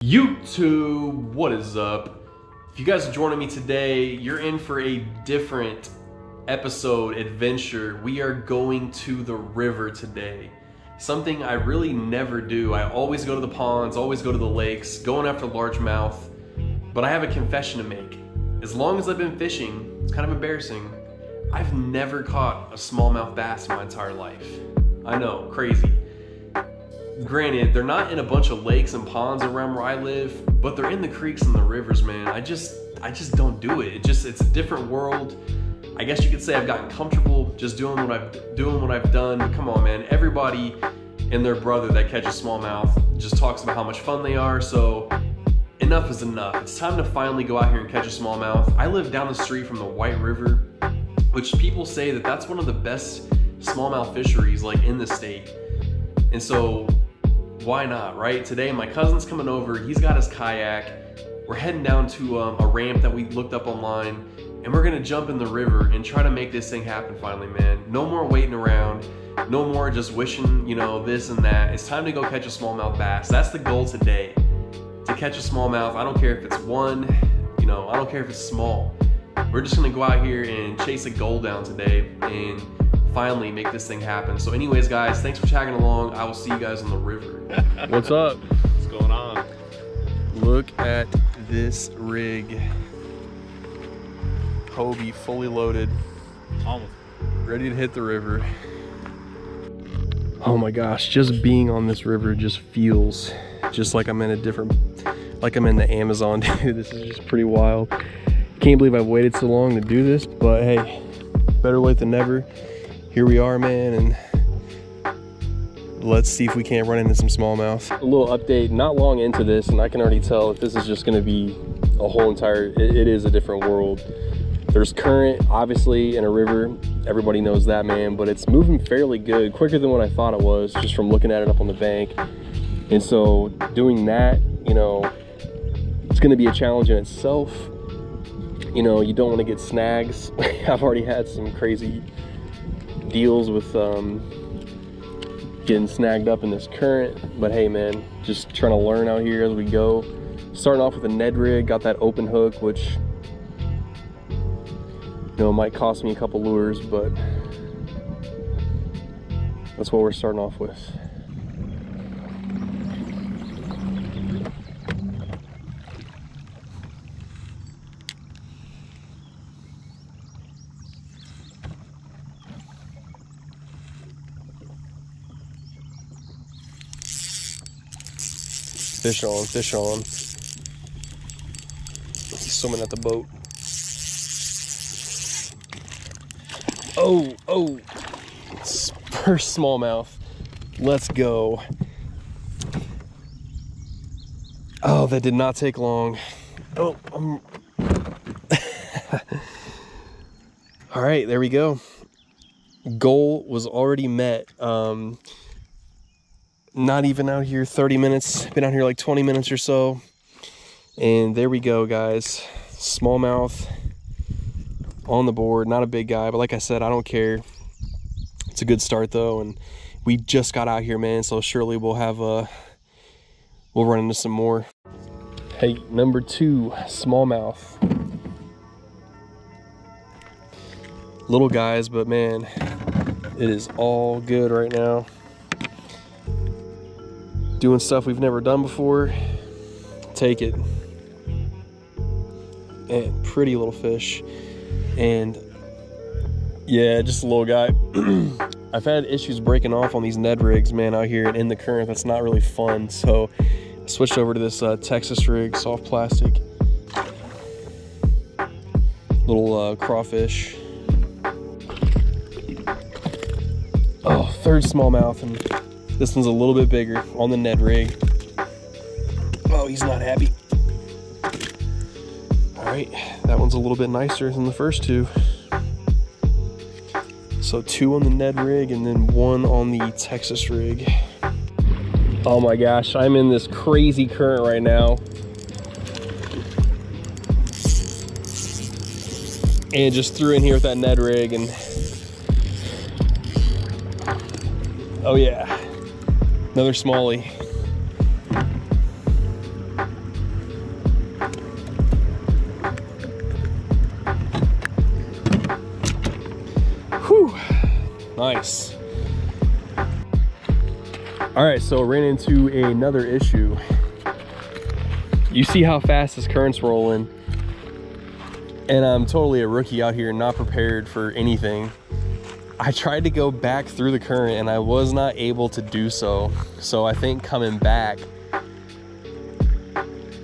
YouTube, what is up? If you guys are joining me today, you're in for a different episode, adventure. We are going to the river today. Something I really never do. I always go to the ponds, always go to the lakes, going after largemouth. But I have a confession to make. As long as I've been fishing, it's kind of embarrassing, I've never caught a smallmouth bass in my entire life. I know, crazy. Granted, they're not in a bunch of lakes and ponds around where I live, but they're in the creeks and the rivers, man. I just don't do it. It's a different world. I guess you could say I've gotten comfortable just doing what I've done. Come on, man. Everybody and their brother that catches smallmouth just talks about how much fun they are. So enough is enough. It's time to finally go out here and catch a smallmouth. I live down the street from the White River, which people say that that's one of the best smallmouth fisheries like in the state. And so why not, right? Today my cousin's coming over, he's got his kayak. We're heading down to a ramp that we looked up online, and we're gonna jump in the river and try to make this thing happen finally, man. No more waiting around, no more just wishing, you know, this and that. It's time to go catch a smallmouth bass. That's the goal today, to catch a smallmouth. I don't care if it's one, you know, I don't care if it's small. We're just gonna go out here and chase a goal down today and finally make this thing happen. So anyways, guys, thanks for tagging along. I will see you guys on the river. What's up? What's going on? Look at this rig. Hobie fully loaded. Almost. Ready to hit the river. Oh my gosh, just being on this river just feels just like I'm in a different, like I'm in the Amazon, dude. This is just pretty wild. Can't believe I've waited so long to do this, but hey, better late than never. Here we are, man, and let's see if we can't run into some smallmouth. A little update, not long into this, and I can already tell that this is just gonna be a whole entire, it is a different world. There's current, obviously, in a river. Everybody knows that, man, but it's moving fairly good, quicker than what I thought it was, just from looking at it up on the bank. And so doing that, you know, it's gonna be a challenge in itself. You know, you don't wanna get snags. I've already had some crazy deals with getting snagged up in this current, but hey, man, just trying to learn out here as we go. Starting off with a Ned rig, got that open hook, which, you know, might cost me a couple lures, but that's what we're starting off with. Fish on, fish on. He's swimming at the boat. Oh, first smallmouth. Let's go. Oh, that did not take long. Oh, all right, there we go. Goal was already met. Not even out here 30 minutes, been out here like 20 minutes or so. And there we go, guys. Smallmouth on the board, not a big guy, but like I said, I don't care. It's a good start though, and we just got out here, man, so surely we'll have we'll run into some more. Hey, number 2, smallmouth. Little guys, but man, it is all good right now. Doing stuff we've never done before. Take it. And pretty little fish. And yeah, just a little guy. I've had issues breaking off on these Ned rigs, man, out here and in the current. That's not really fun. So I switched over to this Texas rig, soft plastic. Little crawfish. Oh, third smallmouth, and this one's a little bit bigger on the Ned rig. Oh, he's not happy. All right, that one's a little bit nicer than the first two. So 2 on the Ned rig and then 1 on the Texas rig. Oh my gosh, I'm in this crazy current right now. And just threw in here with that Ned rig, and oh yeah, another smallie. Nice. All right, so ran into another issue. You see how fast this current's rolling, and I'm totally a rookie out here, not prepared for anything. I tried to go back through the current and I was not able to do so. So I think coming back,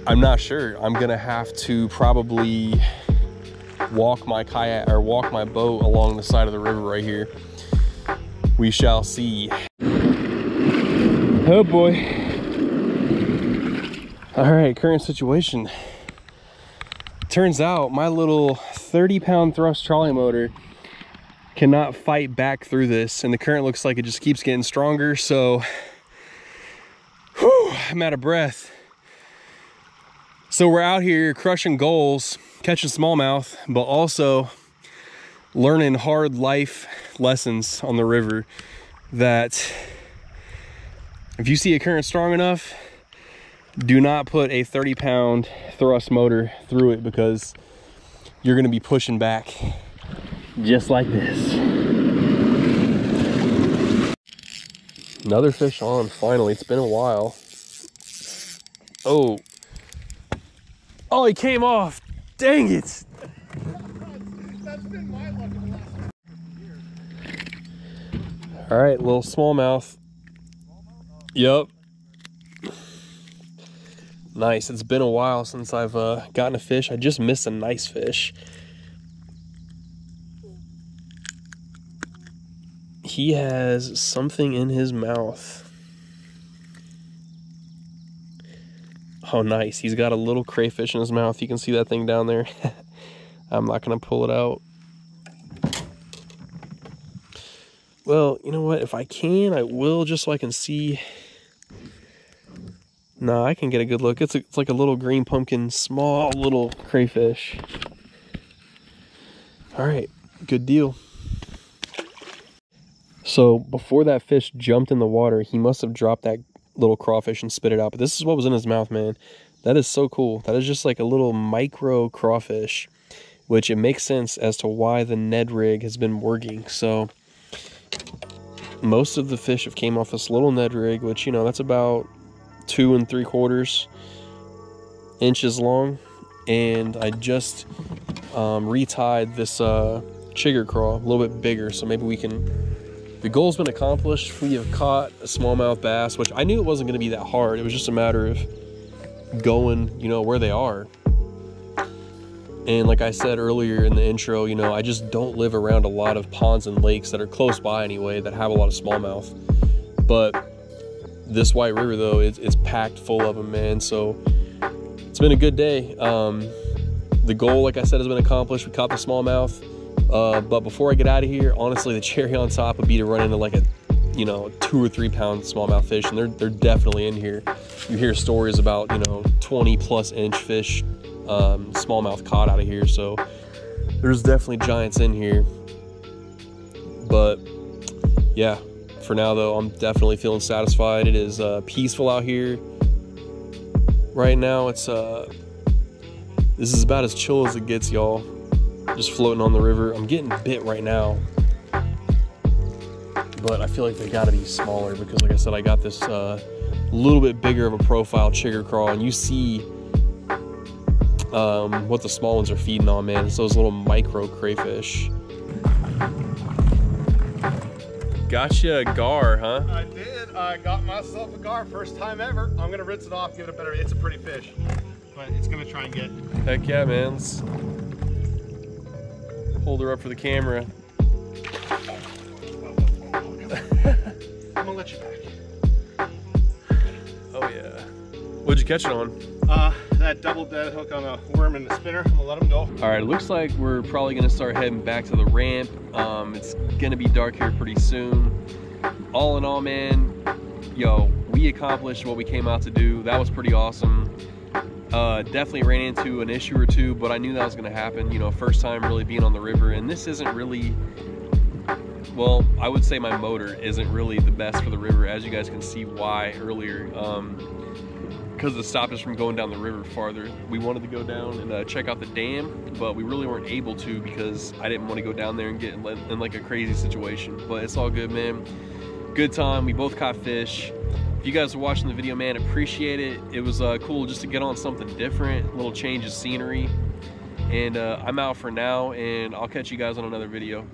I'm not sure. I'm gonna have to probably walk my kayak or walk my boat along the side of the river right here. We shall see. Oh boy. All right, current situation. Turns out my little 30-pound thrust trolley motor cannot fight back through this, and the current looks like it just keeps getting stronger. So whew, I'm out of breath. So we're out here crushing gulls, catching smallmouth, but also learning hard life lessons on the river, that if you see a current strong enough, do not put a 30-pound thrust motor through it, because you're going to be pushing back just like this. Another fish on, finally. It's been a while. Oh, he came off. Dang it. That's been my luck in the last year. All right, little smallmouth. Yep. Nice. It's been a while since I've gotten a fish. I just missed a nice fish. He has something in his mouth. Oh, nice. He's got a little crayfish in his mouth. You can see that thing down there. I'm not going to pull it out. Well, you know what? If I can, I will, just so I can see. No, I can get a good look. It's like a little green pumpkin, small little crayfish. All right, good deal. So before that fish jumped in the water, he must have dropped that little crawfish and spit it out. But this is what was in his mouth, man. That is so cool. That is just like a little micro crawfish, which it makes sense as to why the Ned rig has been working. So most of the fish have came off this little Ned rig, which, you know, that's about 2 3/4 inches long. And I just retied this chigger craw, a little bit bigger, so maybe we can. The goal's been accomplished. We have caught a smallmouth bass, which I knew it wasn't going to be that hard. It was just a matter of going, you know, where they are. And like I said earlier in the intro, you know, I just don't live around a lot of ponds and lakes that are close by anyway that have a lot of smallmouth. But this White River, though, it's packed full of them, man. So it's been a good day. The goal, like I said, has been accomplished. We caught the smallmouth. But before I get out of here, honestly, the cherry on top would be to run into like a, you know, 2 or 3 pound smallmouth fish, and they're definitely in here. You hear stories about, you know, 20+ inch fish, smallmouth caught out of here, so there's definitely giants in here. But yeah, for now though, I'm definitely feeling satisfied. It is peaceful out here right now. It's this is about as chill as it gets, y'all. Just floating on the river. I'm getting bit right now, but I feel like they gotta be smaller because, like I said, I got this little bit bigger of a profile chigger craw, and you see what the small ones are feeding on, man. It's those little micro crayfish. Gotcha a gar, huh? I did. I got myself a gar, first time ever. I'm gonna rinse it off, give it a better. It's a pretty fish, but it's gonna try and get. Heck yeah, man. Let's hold her up for the camera. I'm gonna let you back. Oh yeah. What'd you catch it on? That double dead hook on a worm and a spinner. I'm gonna let him go. All right, it looks like we're probably gonna start heading back to the ramp. It's gonna be dark here pretty soon. All in all, man, yo, we accomplished what we came out to do. That was pretty awesome. Definitely ran into an issue or two, but I knew that was gonna happen. You know, first time really being on the river, and this isn't really, well, I would say my motor isn't really the best for the river, as you guys can see why earlier. because it stopped us from going down the river farther. We wanted to go down and check out the dam, but we really weren't able to because I didn't want to go down there and get in like a crazy situation. But it's all good, man. Good time. We both caught fish. If you guys are watching the video, man, appreciate it. It was cool just to get on something different, a little change of scenery. And I'm out for now, and I'll catch you guys on another video.